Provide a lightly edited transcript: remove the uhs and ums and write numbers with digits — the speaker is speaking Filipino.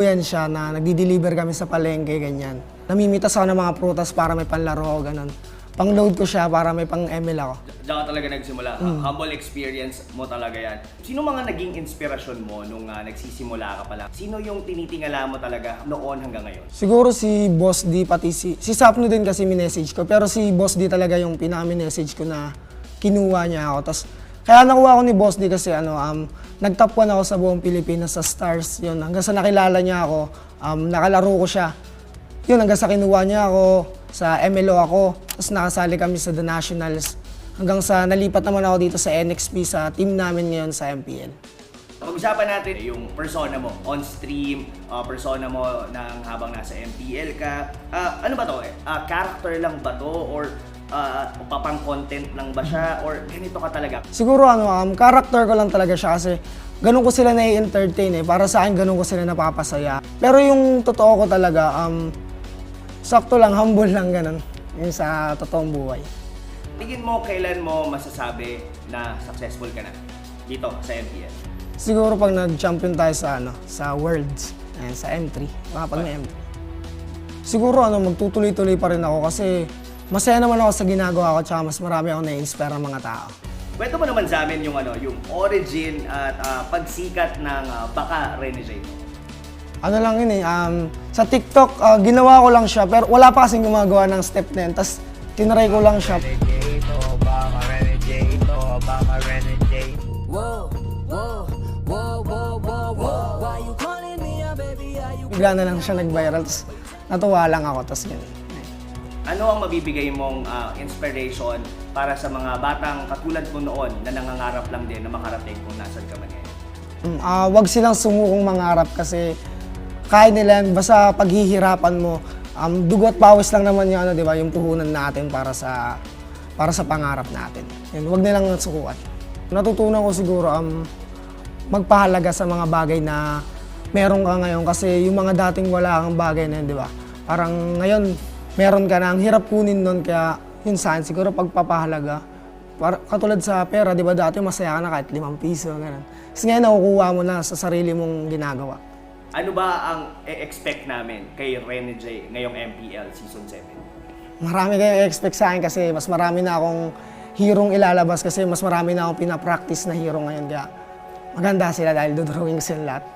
Yan siya na nagdi-deliver kami sa palengke, ganyan. Namimitas ako ng mga prutas para may panlaro ako, ganun. Pang-load ko siya para may pang-ML ako. Diyan ka talaga nagsimula. Humble experience mo talaga yan. Sino mga naging inspirasyon mo nung nagsisimula ka pa lang? Sino yung tinitingala mo talaga noon hanggang ngayon? Siguro si Boss D, pati si Sapno din kasi minessage ko. Pero si Boss D talaga yung pinaka-minessage ko na kinuha niya ako. Tas, kaya nakuha ko ni Boss D kasi nag-top 1 ako sa buong Pilipinas sa Stars. Yun, hanggang sa nakilala niya ako, nakalaro ko siya. Yun, hanggang sa kinuha niya ako, sa MLO ako, tapos nakasali kami sa The Nationals. Hanggang sa nalipat naman ako dito sa NXP, sa team namin ngayon sa MPL. Pag-usapan natin yung persona mo, on-stream, persona mo nang habang nasa MPL ka. Ano ba to? Character lang ba to? Or papang content lang ba siya? Or ganito ka talaga? Siguro character ko lang talaga siya kasi ganun ko sila na-entertain eh. Para sa akin, ganun ko sila napapasaya. Pero yung totoo ko talaga, sakto lang, humble lang ganun. Yung sa totoong buhay. Tingin mo, kailan mo masasabi na successful ka na dito sa MPL? Siguro pag nag-champion tayo sa Worlds, sa M3, pag may M3. Siguro magtutuloy-tuloy pa rin ako kasi masaya naman ako sa ginagawa ko tsaka mas marami ako na-inspire ng mga tao. Kwento mo naman sa amin yung yung origin at pagsikat ng Baka Rene J. Lang yun eh, sa TikTok, ginawa ko lang siya pero wala pa kasing gumagawa ng step na yun. Tapos tinry ko lang siya. Bigla na lang siya nag-viral, tapos natuwa lang ako, tapos yun. Ano ang mabibigay mong inspiration para sa mga batang katulad mo noon na nangangarap lang din na makarating kung nasan ka man ngayon? Wag silang sumukong mangarap kasi kaya nila yan, basta paghihirapan mo, dugo at pawis lang naman yung, di ba, yung puhunan natin para sa pangarap natin. Yun, wag nilang sukuan. Natutunan ko siguro magpahalaga sa mga bagay na meron ka ngayon kasi yung mga dating wala kang bagay na yun, di ba? Parang ngayon, meron ka na, ang hirap kunin nun, kaya yun saan, siguro pagpapahalaga. Katulad sa pera, di ba dati masaya ka na kahit 5 piso, gano'n. Kasi ngayon nakukuha mo na sa sarili mong ginagawa. Ano ba ang e-expect namin kay Rene J ngayong MPL Season 7? Marami kayong expect sa akin kasi mas marami na akong hirong ilalabas kasi mas marami na akong pinapractice na hero ngayon. Kaya maganda sila dahil dodrawing sila lahat.